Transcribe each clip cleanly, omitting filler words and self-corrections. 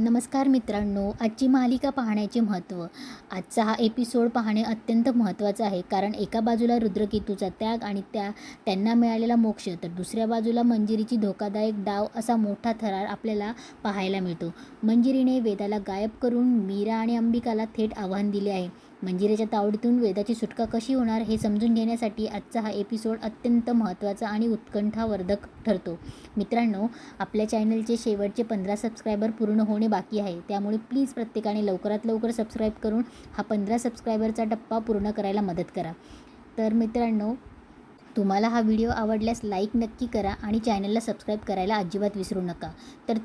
नमस्कार मित्रांनो, आजची मालिका पाहण्याचे महत्त्व. आजचा हा एपिसोड पाहणे अत्यंत महत्त्वाचं आहे, कारण एका बाजूला रुद्रकेतूचा त्याग आणि त्यांना मिळालेला मोक्ष, तर दुसऱ्या बाजूला मंजिरीची धोकादायक डाव असा मोठा थरार आपल्याला पाहायला मिळतो. मंजिरीने वेदाला गायब करून मीरा आणि अंबिकाला थेट आव्हान दिले आहे. मंजिरीच्या तावडीतून वेदाची सुटका कशी होणार हे समजून घेण्यासाठी आजचा हा एपिसोड अत्यंत महत्त्वाचा आणि उत्कंठावर्धक ठरतो. मित्रांनो, आपल्या चॅनलचे शेवटचे 15 सबस्क्रायबर पूर्ण होणे बाकी आहे, त्यामुळे प्लीज प्रत्येकाने लवकरात लवकर सबस्क्राईब करून हा 15 सबस्क्रायबरचा टप्पा पूर्ण करायला मदत करा. तर मित्रांनो, तुम्हाला हा व्हिडिओ आवडल्यास लाईक नक्की करा आणि चॅनलला सबस्क्राईब करायला अजिबात विसरू नका. तर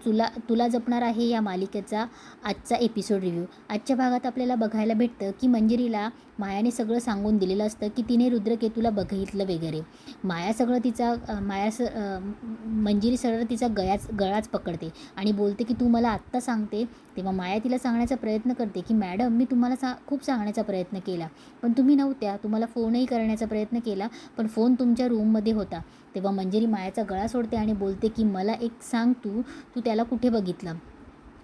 तुला जपणार आहे या मालिकेचा आजचा एपिसोड रिव्ह्यू. आजच्या भागात आपल्याला बघायला भेटतं की मंजिरीला मायाने सगळं सांगून दिलेलं असतं की तिने रुद्रकेतूला बघितलं वगैरे. मंजिरी सरळ तिचा गळाच पकडते आणि बोलते की तू मला आत्ता सांगते. तेव्हा माया तिला सांगण्याचा प्रयत्न करते की मॅडम, मी तुम्हाला खूप सांगण्याचा प्रयत्न केला, पण तुम्ही नव्हत्या. तुम्हाला फोनही करण्याचा प्रयत्न केला, पण फोन तुमच्या रूममध्ये होता. तेव्हा मंजिरी मायाचा गळा सोडते आणि बोलते की मला एक सांग, तू त्याला कुठे बघितलं?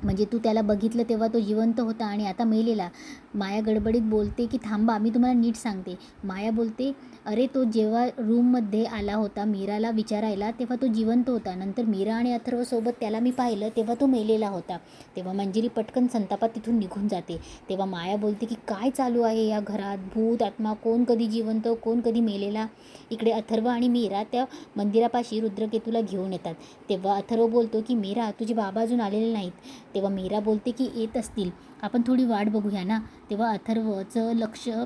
म्हणजे तू त्याला बघितलं तेव्हा तो जिवंत होता आणि आता मेलेला. माया गडबडीत बोलते की थांबा, मी तुम्हाला नीट सांगते. माया बोलते, अरे तो जेव्हा रूममध्ये आला होता मीराला विचारायला तेव्हा तो जिवंत होता. नंतर मीरा आणि अथर्वसोबत त्याला मी पाहिलं तेव्हा तो मेलेला होता. तेव्हा मंजिरी पटकन संतापात तिथून निघून जाते. तेव्हा माया बोलते की काय चालू आहे या घरात? भूत, आत्मा, कोण कधी जिवंत, कोण कधी मेलेला? इकडे अथर्व आणि मीरा त्या मंदिरापाशी रुद्रकेतूला घेऊन येतात. तेव्हा अथर्व बोलतो की मीरा, तुझे बाबा अजून आलेले नाहीत. तेव्हा मीरा बोलते की येत असतील, आपण थोडी वाट बघूया ना. तेव्हा अथर्वचं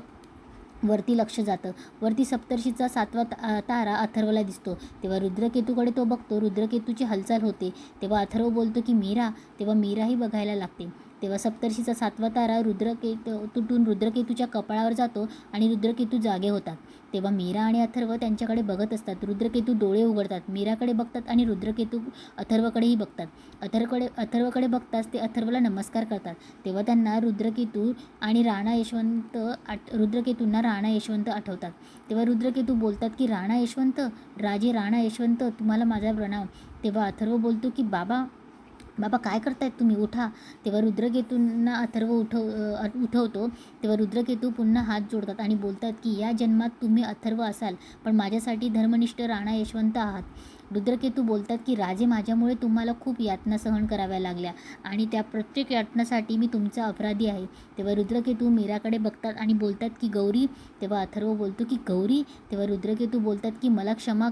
वरती लक्ष जातं. वरती सप्तर्षीचा 7वा तारा अथर्वला दिसतो. तेव्हा रुद्रकेतूकडे तो बघतो. रुद्रकेतूची हालचाल होते. तेव्हा अथर्व बोलतो की मीरा. तेव्हा मीराही बघायला लागते. तेव्हा सप्तर्षीचा 7वा तारा तुटून रुद्रकेतूच्या कपाळावर जातो आणि रुद्रकेतू जागे होतात. तेव्हा मीरा आणि अथर्व त्यांच्याकडे बघत असतात. रुद्रकेतू डोळे उघडतात, मीराकडे बघतात आणि रुद्रकेतू अथर्वकडेही बघतात. अथर्वकडे बघताच ते अथर्वला नमस्कार करतात. तेव्हा त्यांना रुद्रकेतूंना राणा यशवंत आठवतात. तेव्हा रुद्रकेतू बोलतात की राणा यशवंत, राजे राणा यशवंत, तुम्हाला माझा प्रणाम. तेव्हा अथर्व बोलतो की बाबा काय करतायत तुम्ही, उठा. तेव्हा रुद्रकेतूंना अथर्व उठवतो. तेव्हा रुद्रकेतू पुन्हा हात जोडतात आणि बोलतात की या जन्मात तुम्ही अथर्व असाल, पण माझ्यासाठी धर्मनिष्ठ राणा यशवंत आहात. रुद्रकेतू बोलतात की राजे, माझ्यामुळे तुम्हाला खूप यातना सहन कराव्या लागल्या आणि त्या प्रत्येक यातनासाठी मी तुमचा अपराधी आहे. तेव्हा रुद्रकेतू मीराकडे बघतात आणि बोलतात की गौरी. तेव्हा अथर्व बोलतो की गौरी. तेव्हा रुद्रकेतू बोलतात की मला क्षमा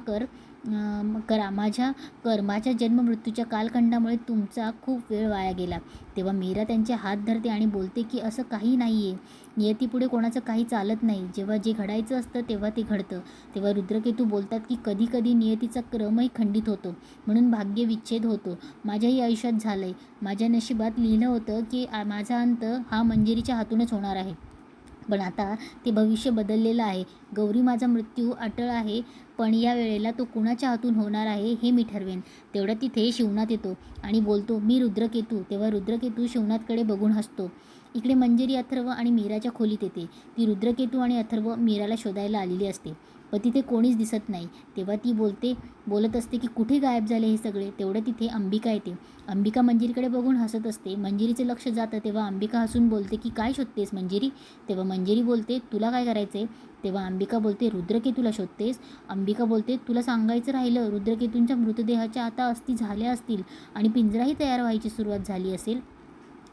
माझ्या जन्ममृत्यूच्या कालखंडामुळे तुमचा खूप वेळ वाया गेला. तेव्हा मीरा त्यांचे हात धरते आणि बोलते की असं काही नाही आहे, नियतीपुढे कोणाचं काही चालत नाही. जेव्हा जे घडायचं असतं तेव्हा ते घडतं. तेव्हा रुद्रकेतू बोलतात की कधी कधी नियतीचा क्रमही खंडित होतो, म्हणून भाग्यविच्छेद होतो. माझ्याही आयुष्यात झालं आहे. माझ्या नशिबात लिहिलं होतं की माझा अंत हा मंजिरीच्या हातूनच होणार आहे, पण आता ते भविष्य बदललेलं आहे. गौरी, माझा मृत्यू अटळ आहे, पण या वेळेला तो कुणाच्या हातून होणार आहे हे मी ठरवेन. तेवढ्या तिथे शिवनाथ येतो आणि बोलतो, मी रुद्रकेतू. तेव्हा रुद्रकेतू शिवनाथकडे बघून हसतो. इकडे मंजिरी अथर्व आणि मीराच्या खोलीत येते. ती रुद्रकेतू आणि अथर्व मीराला शोधायला आलेली असते, पण तिथे कोणीच दिसत नाही. तेव्हा ती बोलत असते की कुठे गायब झाले हे सगळे. तेवढ्या तिथे अंबिका येते. अंबिका मंजिरीकडे बघून हसत असते. मंजिरीचं लक्ष जातं. तेव्हा अंबिका हसून बोलते की काय शोधतेस मंजिरी? तेव्हा मंजिरी बोलते, तुला काय करायचं आहे? तेव्हा अंबिका बोलते, रुद्रकेतूला शोधतेस? अंबिका बोलते, तुला सांगायचं राहिलं, रुद्रकेतूंच्या मृतदेहाच्या आता अस्थी झाल्या असतील आणि पिंजराही तयार व्हायची सुरुवात झाली असेल.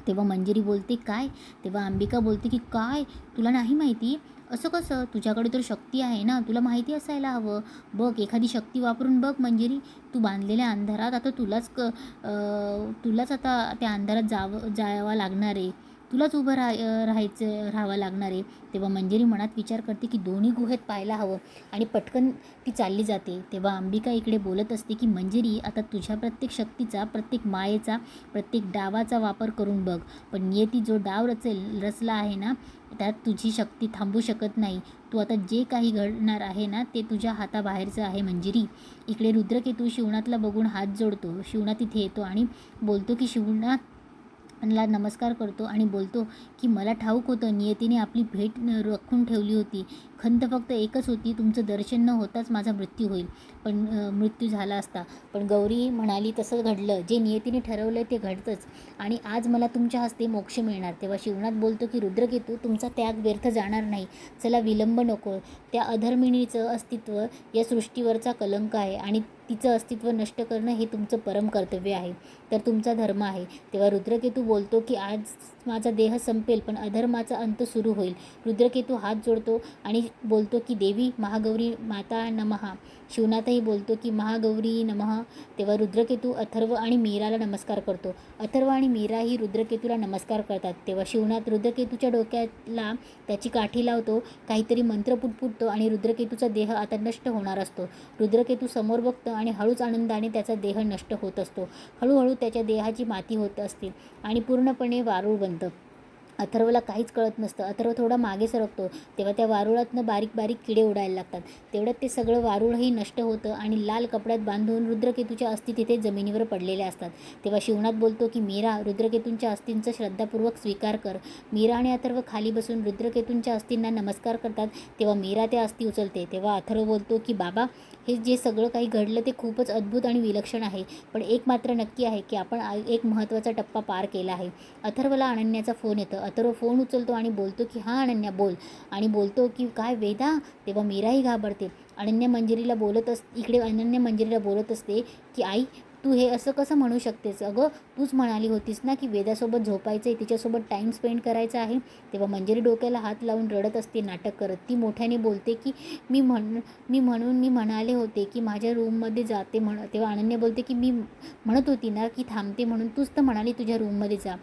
तेव्हा मंजिरी बोलते, काय? तेव्हा अंबिका बोलते की काय, तुला नाही माहिती? असं कसं? तुझ्याकडे तर शक्ती आहे ना, तुला माहिती असायला हवं. बघ, एखादी शक्ती वापरून बघ मंजिरी. तू बांधलेल्या अंधारात आता तुलाच आता त्या अंधारात जावं लागणार आहे. तुलाच उभं राहावं लागणार आहे. तेव्हा मंजिरी मनात विचार करते की दोन्ही गुहेत पाहायला हवं आणि पटकन ती चालली जाते. तेव्हा अंबिका इकडे बोलत असते की मंजिरी, आता तुझ्या प्रत्येक शक्तीचा, प्रत्येक मायेचा, प्रत्येक डावाचा वापर करून बघ. पण नियती जो डाव रचला आहे ना, त्यात तुझी शक्ती थांबू शकत नाही. तू आता जे काही घडणार आहे ना, ते तुझ्या हाताबाहेरचं आहे मंजिरी. इकडे रुद्रकेतू शिवनाथला बघून हात जोडतो. शिवनाथ इथे येतो आणि बोलतो की शिवनाथला नमस्कार करतो आणि बोलतो की मला ठाऊक होतं नियतीने आपली भेट राखून ठेवली होती. खंत फक्त एकच होती, तुमचं दर्शन न होताच माझा मृत्यू होईल. पण मृत्यू झाला असता. पण गौरी म्हणाली, तसं घडलं. जे नियतीने ठरवलं ते घडतंच आणि आज मला तुमच्या हस्ते मोक्ष मिळणार. तेव्हा शिवनाथ बोलतो की रुद्रकेतू, तुमचा त्याग व्यर्थ जाणार नाही. चला, विलंब नको. त्या अधर्मिणीचं अस्तित्व या सृष्टीवरचा कलंक आहे आणि तिचं अस्तित्व नष्ट करणं हे तुमचं परम कर्तव्य आहे, तर तुमचा धर्म आहे. तेव्हा रुद्रकेतू बोलतो की आज माझा देह संपेल, पण अधर्माचा अंत सुरू होईल. रुद्रकेतू हात जोडतो आणि बोलतो की देवी महागौरी माता नमः. शिवनाथही बोलतो की महागौरी नमः. तेव्हा रुद्रकेतू अथर्व आणि मीराला नमस्कार करतो. अथर्व आणि मीराही रुद्रकेतूला नमस्कार करतात. तेव्हा शिवनाथ रुद्रकेतूच्या डोक्याला त्याची काठी लावतो, काहीतरी मंत्र पुटपुटतो आणि रुद्रकेतूचा देह आता नष्ट होणार असतो. रुद्रकेतू समोर बघतो आणि हळूच आनंदाने त्याचा देह नष्ट होत असतो. हळूहळू त्याच्या देहाची माती होत असते आणि पूर्णपणे वारूळ बनतं. अथर्वला काहीच कळत नसतं. अथर्व थोडा मागे सरकतो, तेव्हा त्या वारुळातनं बारीक बारीक किडे उडायला लागतात. तेवढ्यात ते सगळं वारूळही नष्ट होतं आणि लाल कपड्यात बांधून रुद्रकेतूच्या अस्थी तिथे जमिनीवर पडलेल्या असतात. तेव्हा शिवनाथ बोलतो की मीरा, रुद्रकेतूंच्या अस्थींचा श्रद्धापूर्वक स्वीकार कर. मीरा आणि अथर्व खाली बसून रुद्रकेतूंच्या अस्थींना नमस्कार करतात. तेव्हा मीरा त्या अस्थी उचलते. तेव्हा अथर्व बोलतो की बाबा, हे जे सगळं काही घडलं ते खूपच अद्भुत आणि विलक्षण आहे, पण एक मात्र नक्की आहे की आपण एक महत्त्वाचा टप्पा पार केला आहे. अथर्वला अनन्याचा फोन येतो. अथर्व फोन उचलतो आणि बोलतो की हां अनन्या बोल. आणि बोलतो की काय वेदा. तेव्हा मीराही घाबरते. इकडे अनन्या मंजिरीला बोलत असते की आई, तू हे असं कसं म्हणू शकतेस? अगं, तूच म्हणाली होतीस ना की वेदासोबत झोपायचं आहे, तिच्यासोबत टाईम स्पेंड करायचा आहे. तेव्हा मंजिरी डोक्याला हात लावून रडत असते नाटक करत. ती मोठ्याने बोलते की मी म्हणाले होते की माझ्या रूममध्ये जाते तेव्हा अनन्या बोलते की मी म्हणत होती ना की थांबते म्हणून, तूच तर म्हणाली तुझ्या रूममध्ये जा.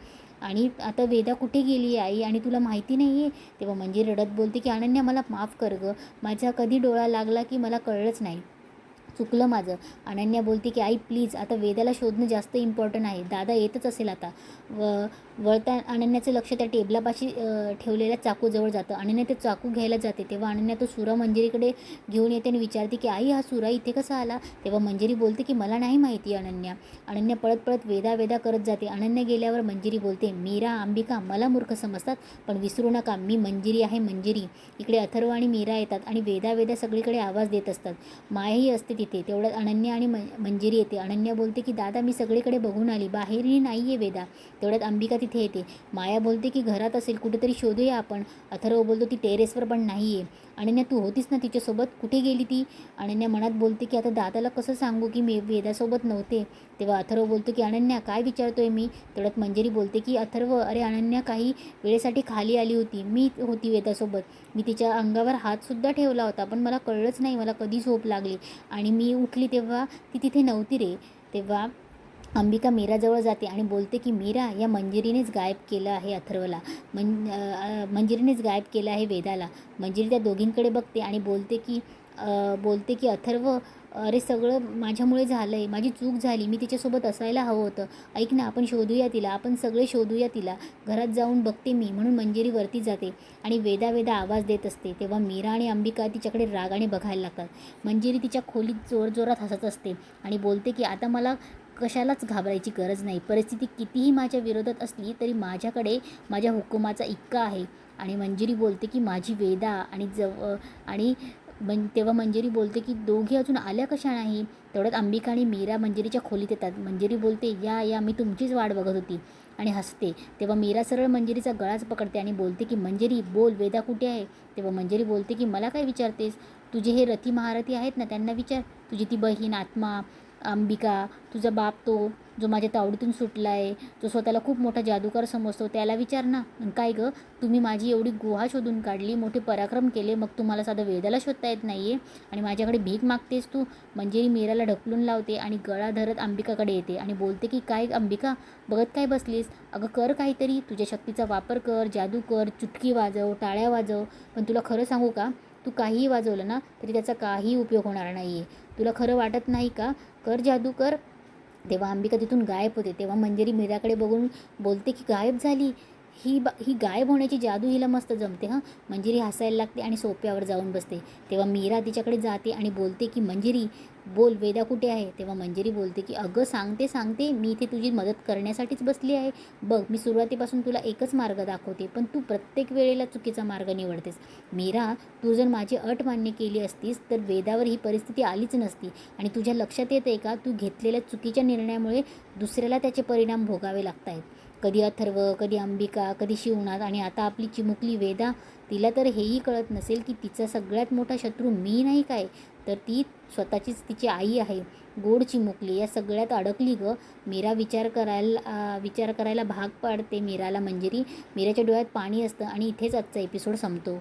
आणि आता वेदा कुठे गेली आई आणि तुला माहिती नाही आहे? तेव्हा मंजिरी रडत बोलते की अनन्या, मला माफ कर गं. माझा कधी डोळा लागला की मला कळलंच नाही, चुकलं माझं. अनन्या बोलते की आई प्लीज, आता वेदाला शोधणं जास्त इम्पॉर्टंट आहे. दादा येतच असेल आता. वळता अनन्याचं लक्ष त्या टेबलापाशी ठेवलेल्या चाकूजवळ जातं. अनन्या ते चाकू घ्यायला जाते. तेव्हा अनन्या तो सुरा मंजिरीकडे घेऊन येते आणि विचारते की आई, हा सुरा इथे कसा आला? तेव्हा मंजिरी बोलते की मला नाही माहिती अनन्या. अनन्या पळत पळत वेदा करत जाते. अनन्या गेल्यावर मंजिरी बोलते, मीरा, अंबिका मला मूर्ख समजतात, पण विसरू नका मी मंजिरी आहे, मंजिरी. इकडे अथर्व आणि मीरा येतात आणि वेदा सगळीकडे आवाज देत असतात. मायाही असते तिथे. तेवढ्यात अनन्या आणि मंजिरी येते. अनन्या बोलते की दादा, मी सगळीकडे बघून आली, बाहेरही नाही आहे वेदा. तेवढ्यात अंबिका तिथे येते. माया बोलते की घरात असेल, कुठेतरी शोधूया आपण. अथर्व बोलतो ती टेरेसवर पण नाही आहे. अनन्या, तू होतीस ना तिच्यासोबत, कुठे गेली ती? अनन्या मनात बोलते की आता दादाला कसं सांगू की मी वेदासोबत नव्हते. तेव्हा अथर्व बोलतो की अनन्या काय विचारतोय मी? तेवढ्यात मंजिरी बोलते की अथर्व, अरे अनन्या काही वेळेसाठी खाली आली होती, मी होती वेदासोबत. मी तिच्या अंगावर हातसुद्धा ठेवला होता, पण मला कळलंच नाही मला कधी झोप लागली आणि मी उठली तेव्हा ती तिथे नव्हती रे. तेव्हा अंबिका मीराजवळ जाते आणि बोलते की मीरा, या मंजिरीनेच गायब केलं आहे अथर्वला. मंजिरीनेच गायब केलं आहे वेदाला. मंजिरी त्या दोघींकडे बघते आणि बोलते की अथर्व, अरे सगळं माझ्यामुळे झालं आहे, माझी चूक झाली, मी तिच्यासोबत असायला हवं होतं. ऐक ना, आपण शोधूया तिला, आपण सगळे शोधूया तिला, घरात जाऊन बघते मी. म्हणून मंजिरी वरती जाते आणि वेदा आवाज देत असते. तेव्हा मीरा आणि अंबिका तिच्याकडे रागाने बघायला लागतात. मंजिरी तिच्या खोलीत जोरजोरात हसत असते आणि बोलते की आता मला कशालाच घाबरायची गरज नाही. परिस्थिती कितीही माझ्या विरोधात असली तरी माझ्याकडे माझ्या हुकुमाचा इक्का आहे. आणि मंजिरी बोलते की माझी वेदा आणि तेव्हा मंजिरी बोलते की दोघी अजून आल्या कशा नाही? तेवढ्यात अंबिका आणि मीरा मंजिरीच्या खोलीत येतात. मंजिरी बोलते या मी तुमचीच वाट बघत होती आणि हसते. तेव्हा मीरा सरळ मंजिरीचा गळाच पकडते आणि बोलते की मंजिरी बोल, वेदा कुठे आहे? तेव्हा मंजिरी बोलते की मला काय विचारतेस? तुझे हे रथी महारथी आहेत ना, त्यांना विचार. तुझी ती बहीण आत्मा अंबिका, तुझा बाप तो जो माझ्या तावडीतून सुटला आहे, जो स्वतःला खूप मोठा जादूगार समजतो, त्याला विचार ना. काय गं, तुम्ही माझी एवढी गुहा शोधून काढली, मोठे पराक्रम केले, मग तुम्हाला साधं वेदाला शोधता येत नाही आहे आणि माझ्याकडे भीक मागतेस तू? मंजिरी मीराला ढकलून लावते आणि गळा धरत अंबिकाकडे येते आणि बोलते की काय अंबिका, बघत काय बसलीस? अगं कर काहीतरी, तुझ्या शक्तीचा वापर कर, जादू कर, चुटकी वाजव, टाळ्या वाजव. पण तुला खरं सांगू का, तू काहीही वाजवलं ना तरी त्याचा काही उपयोग होणार नाही आहे. तुला खरं वाटत नाही का? कर, जादू कर. तेव्हा अंबिका तिथून गायब होते. तेव्हा मंजिरी मीराकडे बघून बोलते की गायब झाली ही गायब होण्याची जादू हिला मस्त जमते हां. मंजिरी हसायला लागते आणि सोप्यावर जाऊन बसते. तेव्हा मीरा तिच्याकडे जाते आणि बोलते की मंजिरी, बोल वेदा कुठे आहे? तेव्हा मंजिरी बोलते की अगं सांगते मी इथे तुझी मदत करण्यासाठीच बसली आहे. बघ मी सुरुवातीपासून तुला एकच मार्ग दाखवते, पण तू प्रत्येक वेळेला चुकीचा मार्ग निवडतेस. मीरा, तू जर माझी अट मान्य केली असतीस तर वेदावर ही परिस्थिती आलीच नसती. आणि तुझ्या लक्षात येते का, तू घेतलेल्या चुकीच्या निर्णयामुळे दुसऱ्याला त्याचे परिणाम भोगावे लागत आहेत. कधी अथर्व, कधी अंबिका, कधी शिवनाथ आणि आता आपली चिमुकली वेदा. तिला तर हेही कळत नसेल की तिचा सगळ्यात मोठा शत्रू मी नाही काय, तर ती स्वतःचीच तिची आई आहे. गोड चिमुकली या सगळ्यात अडकली गं. मीरा विचार करायला भाग पाडते मीराला मंजिरी. मीराच्या डोळ्यात पाणी असतं आणि इथेच आजचा एपिसोड संपतो.